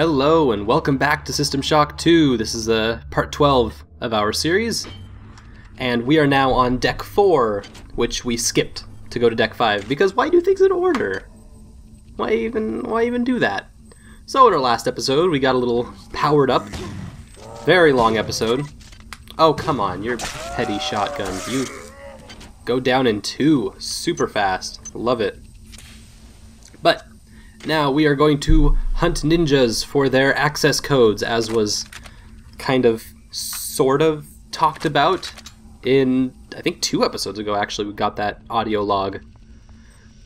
Hello and welcome back to System Shock 2. This is part 12 of our series, and we are now on deck 4, which we skipped to go to deck 5, because why do things in order? Why even do that? So in our last episode, we got a little powered up. Very long episode. Oh, come on, your petty shotgun. You go down in 2 super fast. Love it. But now we are going to hunt ninjas for their access codes, as was sort of talked about in, I think 2 episodes ago actually, we got that audio log.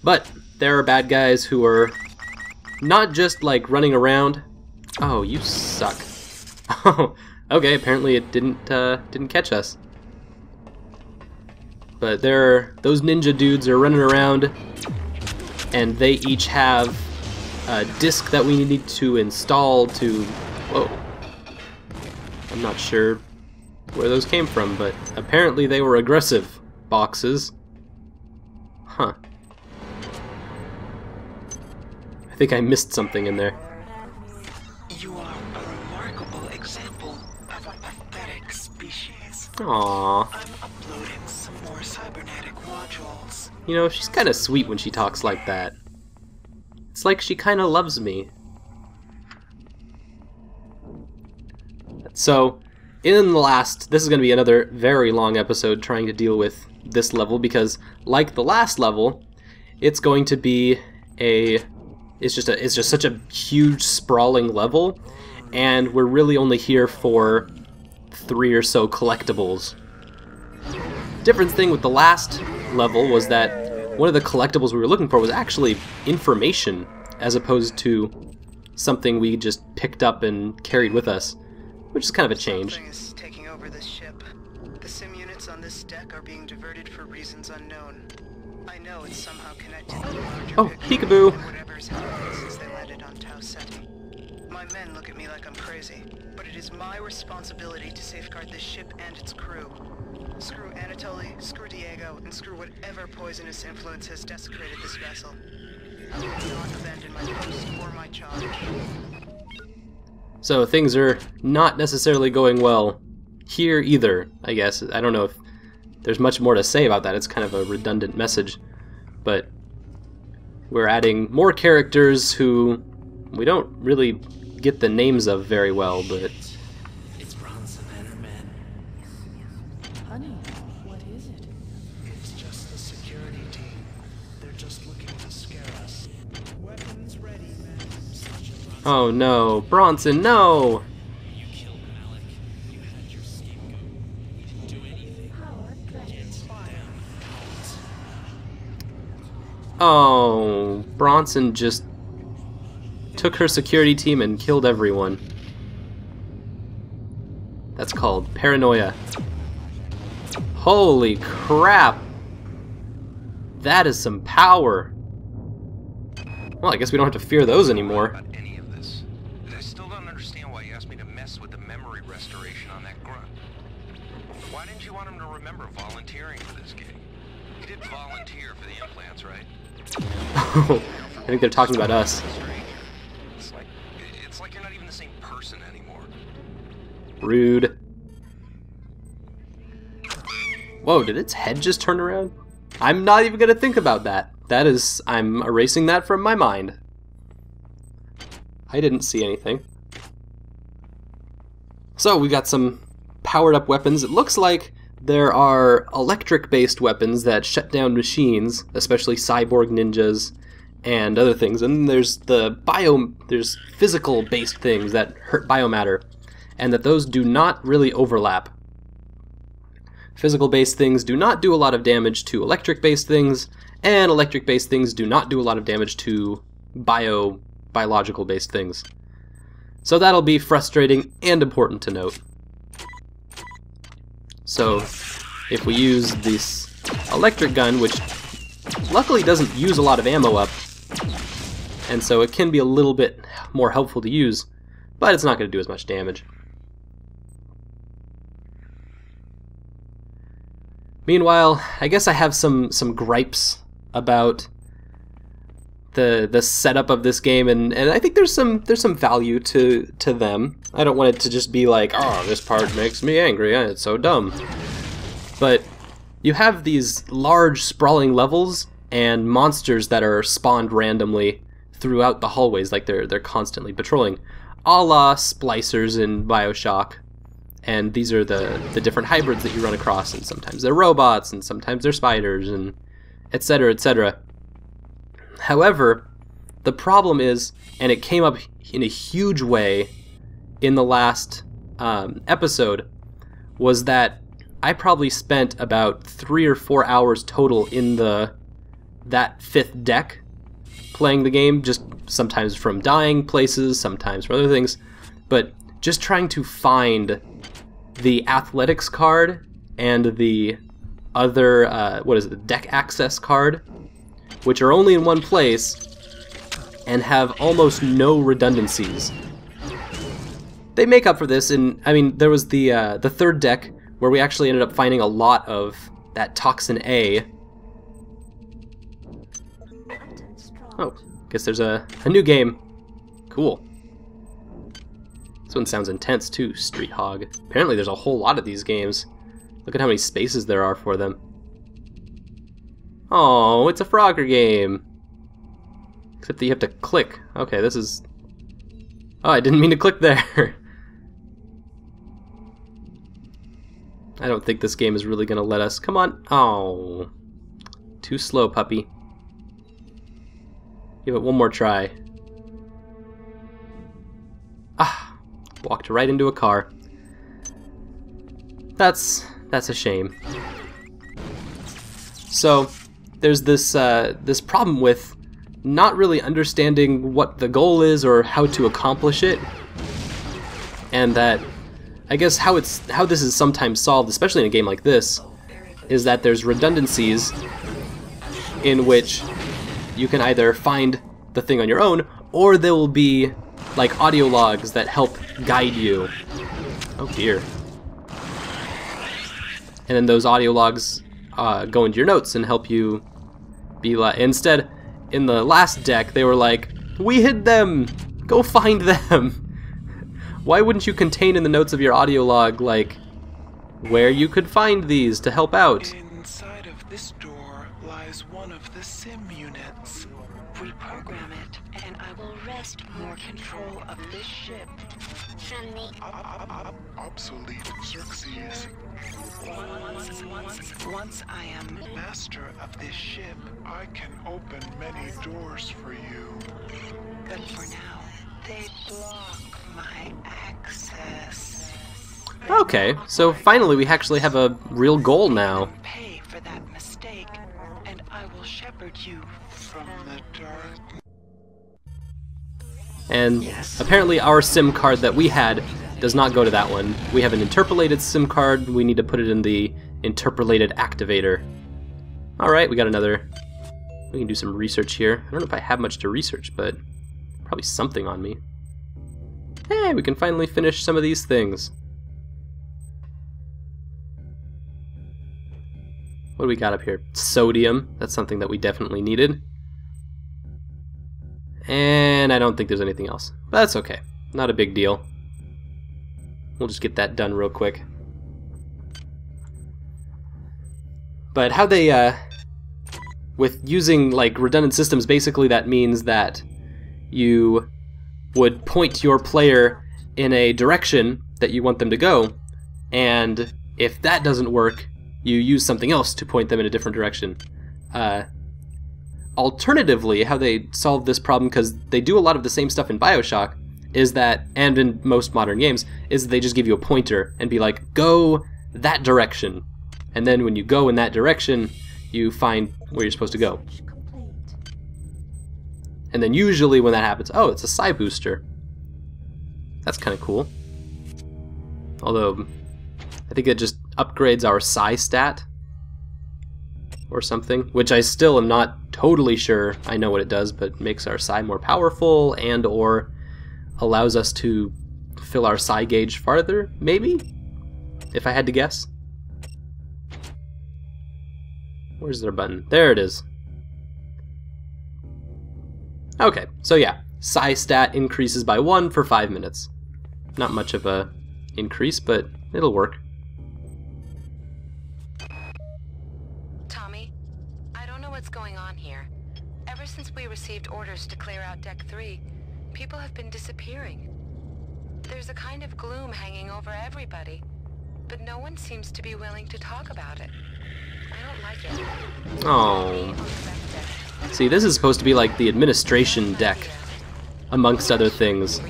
But there are bad guys who are not just like running around. Oh, you suck. Oh, okay, apparently it didn't catch us. But those ninja dudes are running around, and they each have a disk that we need to install to... Whoa. I'm not sure where those came from, but apparently they were aggressive boxes. Huh. I think I missed something in there. You are a remarkable example of a pathetic species. Aww. I'm uploading some more cybernetic modules. You know, she's kind of sweet when she talks like that. It's like she kind of loves me. So, in the last... This is going to be another very long episode trying to deal with this level, because, like the last level, it's going to be a... It's just such a huge, sprawling level, and we're really only here for 3 or so collectibles. Different thing with the last level was that one of the collectibles we were looking for was actually information, as opposed to something we just picked up and carried with us, which is kind of a change. Something is taking over this ship. The sim units on this deck are being diverted for reasons unknown. I know it's somehow connected to the larger Oh, picture peekaboo! and whatever's happened since they landed on Tau Ceti. My men look at me like I'm crazy, but it is my responsibility to safeguard this ship and its crew. Screw Anatoly, screw Diego, and screw whatever poisonous influence has desecrated this vessel. I will not abandon my post or my charge. So things are not necessarily going well here either, I guess. I don't know if there's much more to say about that. It's kind of a redundant message. But we're adding more characters who we don't really get the names of very well, but... It's Bronson and her men. Honey, what is it? It's just the security team. They're just looking to scare us. Weapons ready, men. Oh no, Bronson, no! You killed Malik. You had your scapegoat. You didn't do anything. Get down. Oh, Bronson just took her security team and killed everyone. That's called paranoia. Holy crap! That is some power. Well, I guess we don't have to fear those anymore. About any of this. I still don't understand why you asked me to mess with the memory restoration on that grunt. Why didn't you want him to remember volunteering for this gig? He did volunteer for the implants, right? I think they're talking about us. It's like you're not even the same person anymore. Rude. Whoa, did its head just turn around? I'm not even gonna think about that. I'm erasing that from my mind. I didn't see anything. So we got some powered up weapons. It looks like there are electric-based weapons that shut down machines, especially cyborg ninjas and other things. And there's there's physical-based things that hurt biomatter, and that those do not really overlap. Physical-based things do not do a lot of damage to electric-based things, and electric-based things do not do a lot of damage to biological-based things. So that'll be frustrating and important to note. So if we use this electric gun, which luckily doesn't use a lot of ammo up, and so it can be a little bit more helpful to use, but it's not going to do as much damage. Meanwhile, I guess I have some gripes about the setup of this game, and I think there's some value to them. I don't want it to just be like, oh, this part makes me angry, it's so dumb. But you have these large sprawling levels and monsters that are spawned randomly throughout the hallways, like they're constantly patrolling, a la splicers in BioShock. And these are the different hybrids that you run across, and sometimes they're robots, and sometimes they're spiders, and etc., etc. However, the problem is, and it came up in a huge way in the last episode, was that I probably spent about 3 or 4 hours total in that 5th deck playing the game, just sometimes from dying places, sometimes from other things, but just trying to find the athletics card and the other, the deck access card, which are only in one place and have almost no redundancies. They make up for this, and I mean, there was the 3rd deck where we actually ended up finding a lot of that Toxin A. Oh, guess there's a new game. Cool. This one sounds intense too, Street Hog. Apparently there's a whole lot of these games. Look at how many spaces there are for them. Oh, it's a Frogger game. Except that you have to click. Okay, this is... Oh, I didn't mean to click there. I don't think this game is really going to let us... Come on. Oh. Too slow, puppy. Give it one more try. Ah. Walked right into a car. That's a shame. So, there's this problem with not really understanding what the goal is or how to accomplish it, and that I guess how this is sometimes solved, especially in a game like this, is that there's redundancies in which you can either find the thing on your own, or there will be like audio logs that help guide you. Oh dear. And then those audio logs go into your notes and help you be like... Instead, in the last deck, they were like, we hid them! Go find them! Why wouldn't you contain in the notes of your audio log, like, where you could find these to help out? Inside of this door lies one of the sim units. Reprogram it, and I will wrest more control of this ship from the Obsolete Xerxes. Once I am master of this ship, I can open many doors for you. But for now, they block my access. Okay, so finally we actually have a real goal now. Pay for that mistake, and I will shepherd you From the dark. And apparently our SIM card that we had does not go to that one. We have an interpolated SIM card, we need to put it in the interpolated activator. Alright, we got another. We can do some research here. I don't know if I have much to research, but probably something on me. Hey, we can finally finish some of these things. What do we got up here? Sodium. That's something that we definitely needed. And I don't think there's anything else. But that's okay. Not a big deal. We'll just get that done real quick. But how they, with using like redundant systems, basically that means that you would point your player in a direction that you want them to go, and if that doesn't work, you use something else to point them in a different direction. Alternatively, how they solve this problem, because they do a lot of the same stuff in BioShock, is that, and in most modern games, is they just give you a pointer and be like, go that direction. And then when you go in that direction, you find where you're supposed to go. And then usually when that happens, oh, it's a psi booster. That's kind of cool. Although, I think it just upgrades our psi stat or something, which I still am not totally sure I know what it does, but makes our psi more powerful and or allows us to fill our psi gauge farther, maybe? If I had to guess. Where's their button? There it is. Okay, so yeah, psi stat increases by 1 for 5 minutes. Not much of a increase, but it'll work. Tommy, I don't know what's going on here. Ever since we received orders to clear out Deck 3, people have been disappearing. There's a kind of gloom hanging over everybody, but no one seems to be willing to talk about it. I don't like it. Oh. See, this is supposed to be like the administration deck, amongst other things.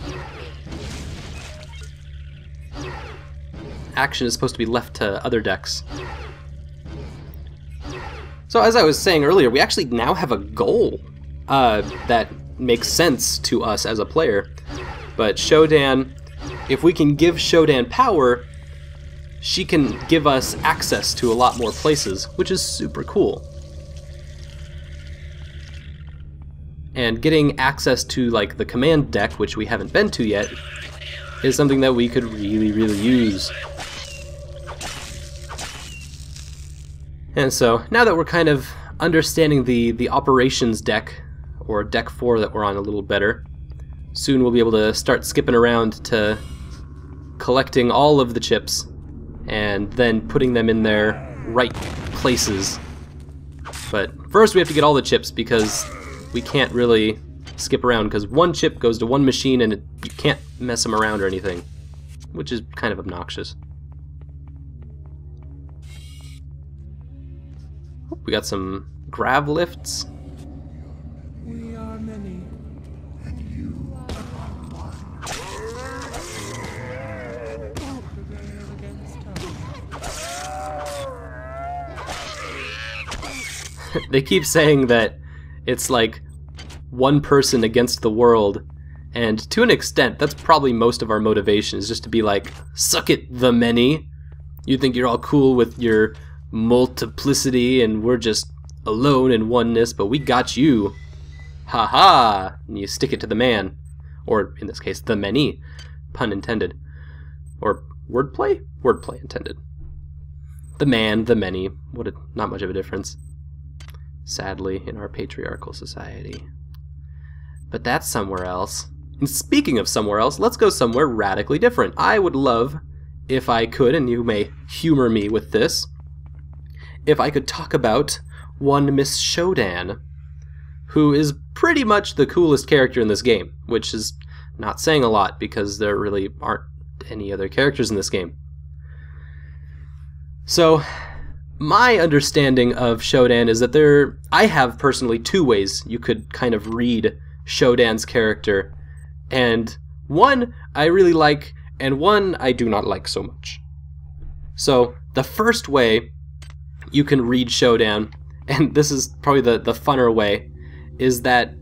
Action is supposed to be left to other decks. So as I was saying earlier, we actually now have a goal that makes sense to us as a player. But Shodan, if we can give Shodan power, she can give us access to a lot more places, which is super cool. And getting access to like the command deck, which we haven't been to yet, is something that we could really, really use. And so, now that we're kind of understanding the operations deck, or deck 4 that we're on a little better, soon we'll be able to start skipping around to collecting all of the chips, and then putting them in their right places. But first we have to get all the chips, because we can't really skip around, because one chip goes to one machine and you can't mess them around or anything, which is kind of obnoxious. We got some grav lifts. We are many. And you are one. Prevail against us. They keep saying that it's like one person against the world, and to an extent, that's probably most of our motivation, is just to be like, suck it, the many. You think you're all cool with your multiplicity, and we're just alone in oneness, but we got you. Ha ha! And you stick it to the man. Or, in this case, the many. Pun intended. Or wordplay? Wordplay intended. The man, the many. Not much of a difference. Sadly, in our patriarchal society. But that's somewhere else. And speaking of somewhere else, let's go somewhere radically different. I would love, if I could, and you may humor me with this, if I could talk about one Miss Shodan, who is pretty much the coolest character in this game, which is not saying a lot because there really aren't any other characters in this game. So, my understanding of Shodan is that I have personally 2 ways you could kind of read Shodan's character, and one I really like, and one I do not like so much. So, the first way you can read Shodan, and this is probably the funner way, is that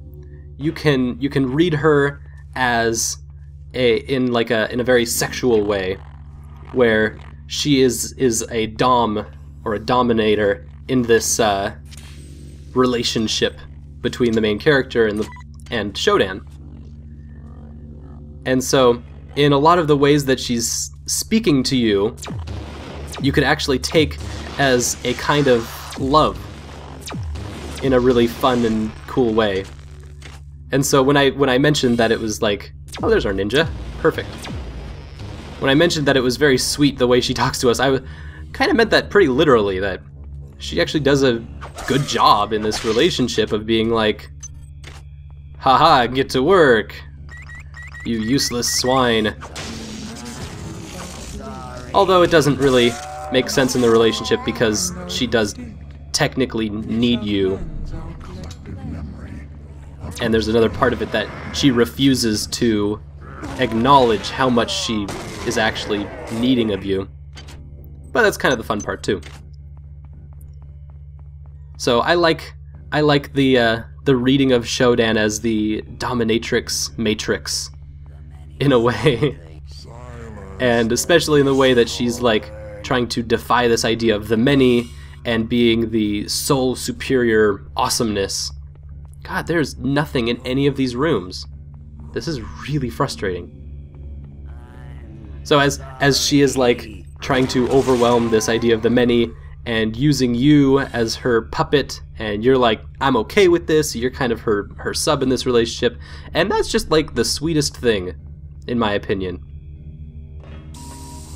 you can read her as in a very sexual way, where she is a dom, or a dominator, in this relationship between the main character and Shodan. And so, in a lot of the ways that she's speaking to you, you could actually take as a kind of love in a really fun and cool way. And so when I mentioned that it was like, oh, there's our ninja, perfect. When I mentioned that it was very sweet the way she talks to us, I kind of meant that pretty literally, that she actually does a good job in this relationship of being like, haha, get to work, you useless swine. Although it doesn't really make sense in the relationship, because she does technically need you. And there's another part of it that she refuses to acknowledge how much she is actually needing of you. But that's kind of the fun part too. So I like the reading of Shodan as the dominatrix matrix, in a way. And especially in the way that she's like trying to defy this idea of the many and being the sole superior awesomeness. God, there's nothing in any of these rooms. This is really frustrating. So as she is like trying to overwhelm this idea of the many and using you as her puppet, and you're like, I'm okay with this, you're kind of her sub in this relationship, and that's just like the sweetest thing, in my opinion.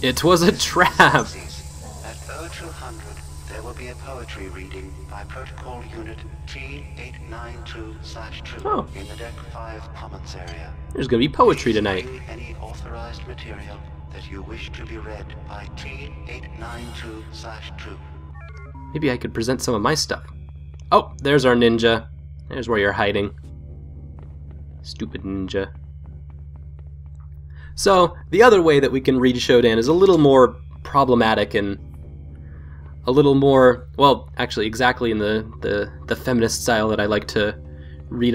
It was a trap! At 0200, there will be a poetry reading by Protocol Unit T892/2 Oh. in the Deck 5 Commons area. There's gonna be poetry tonight. Bring any authorized material that you wish to be read by T892/2. Maybe I could present some of my stuff. Oh, there's our ninja. There's where you're hiding. Stupid ninja. So, the other way that we can read Shodan is a little more problematic and a little more, well, actually exactly in the feminist style that I like to read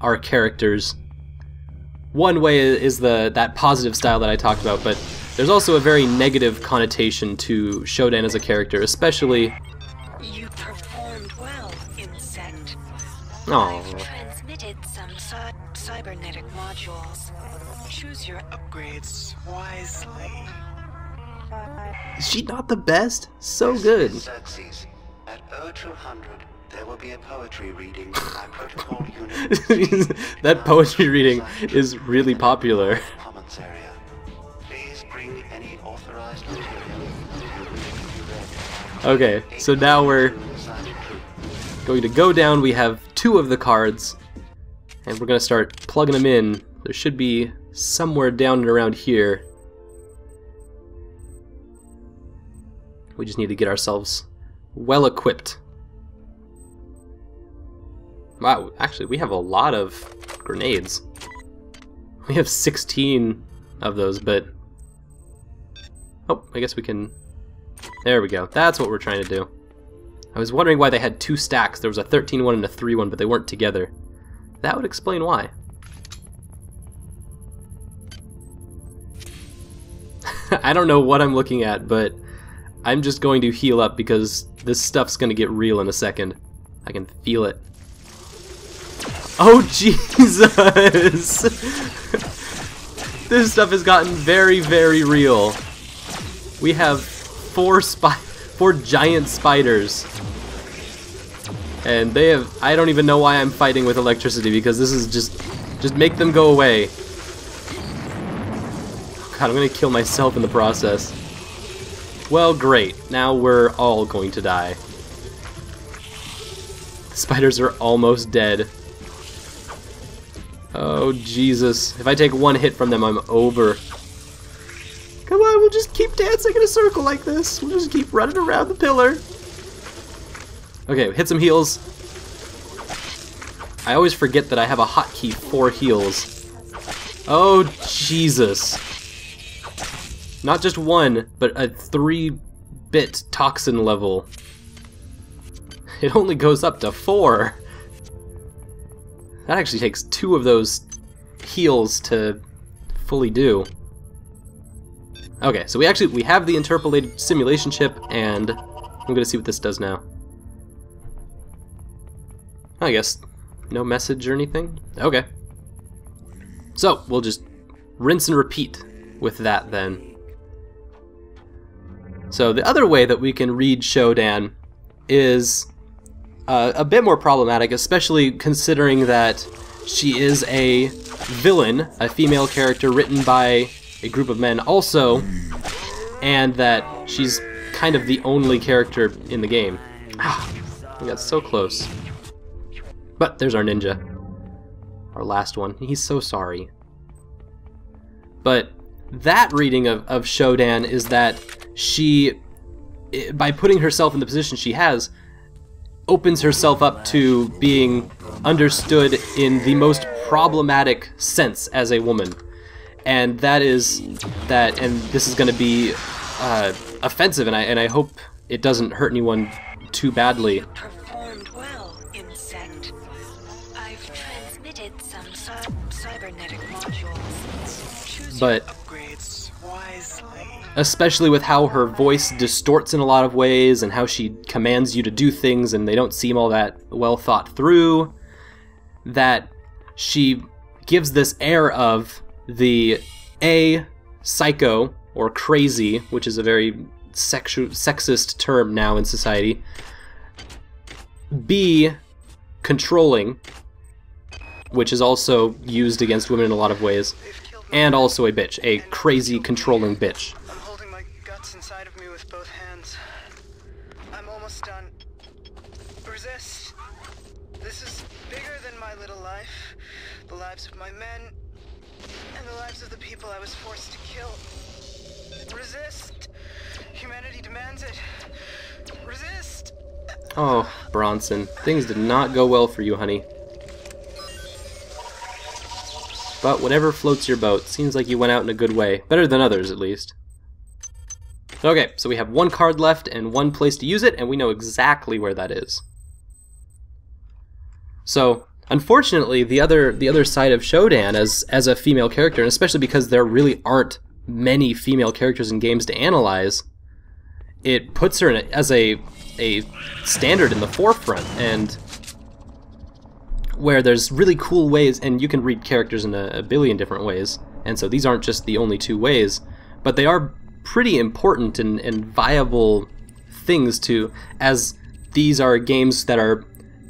our characters. One way is that positive style that I talked about, but there's also a very negative connotation to Shodan as a character, especially... You performed well, Insect. Oh, I've transmitted some cybernetic modules. Choose your upgrades wisely. is she not the best? So good. Xerxes. At 0200, there will be a poetry reading by Protocol Unit That poetry reading is really popular. Commons area. Please bring any authorized material that you wish to be read by Okay, so now we're going to go down. We have 2 of the cards, and we're going to start plugging them in. There should be somewhere down and around here. We just need to get ourselves well equipped. Wow, actually we have a lot of grenades. We have 16 of those, but... Oh, I guess we can... There we go. That's what we're trying to do. I was wondering why they had 2 stacks. There was a 13 one and a 3 one, but they weren't together. That would explain why. I don't know what I'm looking at, but I'm just going to heal up because this stuff's going to get real in a second. I can feel it. Oh, Jesus! This stuff has gotten very, very real. We have 4 giant spiders. And they have... I don't even know why I'm fighting with electricity, because this is just make them go away. God, I'm gonna kill myself in the process. Well, great. Now we're all going to die. The spiders are almost dead. Oh, Jesus. If I take 1 hit from them, I'm over. Come on, we'll just keep dancing in a circle like this. We'll just keep running around the pillar. Okay, hit some heals. I always forget that I have a hotkey for heals. Oh, Jesus. Not just 1, but a 3-bit toxin level. It only goes up to 4. That actually takes 2 of those heals to fully do. Okay, so we have the interpolated simulation chip, and I'm gonna see what this does now. I guess no message or anything? Okay. So, we'll just rinse and repeat with that then. So the other way that we can read Shodan is a bit more problematic, especially considering that she is a villain, a female character written by a group of men also, and that she's kind of the only character in the game. Ah, we got so close. But there's our ninja. Our last one. He's so sorry. But that reading of Shodan is that she, by putting herself in the position she has, opens herself up to being understood in the most problematic sense as a woman. And that is that, and this is going to be offensive, and I hope it doesn't hurt anyone too badly. You performed well, Insect. I've transmitted some cybernetic modules. Choose But your upgrades wisely. especially with how her voice distorts in a lot of ways and how she commands you to do things and they don't seem all that well thought through, that she gives this air of the psycho or crazy, which is a very sexist term now in society. B, controlling, which is also used against women in a lot of ways. And also a bitch, a crazy, controlling bitch. I'm holding my guts inside of me with both hands. I'm almost done. Resist. This is bigger than my little life. The lives of my men, and the lives of the people I was forced to kill. Resist. Humanity demands it. Resist. Oh, Bronson, things did not go well for you, honey. But whatever floats your boat. Seems like you went out in a good way. Better than others, at least. Okay, so we have one card left and one place to use it, and we know exactly where that is. So, unfortunately, the other side of Shodan as a female character, and especially because there really aren't many female characters in games to analyze, it puts her as a standard in the forefront, and where there's really cool ways, and you can read characters in a billion different ways, and so these aren't just the only two ways, but they are pretty important and viable things to, as these are games that are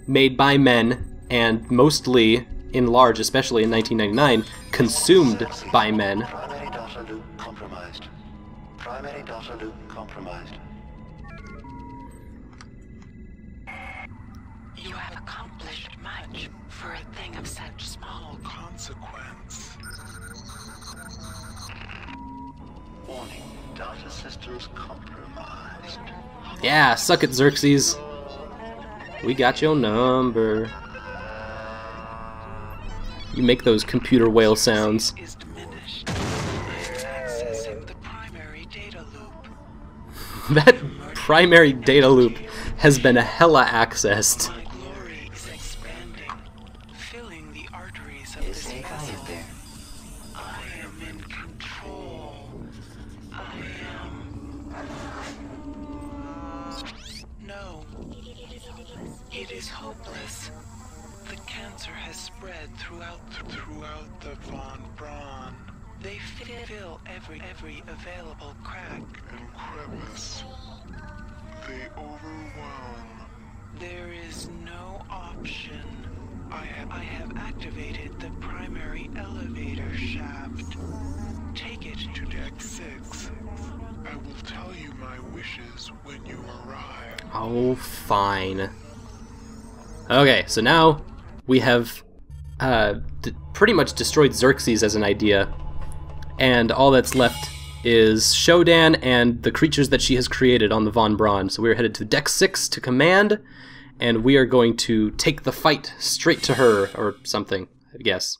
made by men, and mostly, in large, especially in 1999, consumed by men. Primary data loop compromised. Primary data loop compromised. You have accomplished much for a thing of such small Consequence. Warning, data systems compromised. Yeah, suck it, Xerxes. We got your number. You make those computer whale sounds. is diminished. Accessing the primary data loop. That primary data loop has been hella accessed. My glory is expanding, filling the arteries of this vessel. I am in control. I am... No. It is hopeless. The cancer has spread throughout The Von Braun They fill every available crack. and crevice. They overwhelm. There is no option. I have activated the primary elevator shaft. Take it To Deck 6. I will tell you my wishes when you arrive. Oh, fine. Okay, so now we have pretty much destroyed Xerxes as an idea, and all that's left is Shodan and the creatures that she has created on the Von Braun. So we're headed to Deck 6 to command, and we are going to take the fight straight to her, or something, I guess.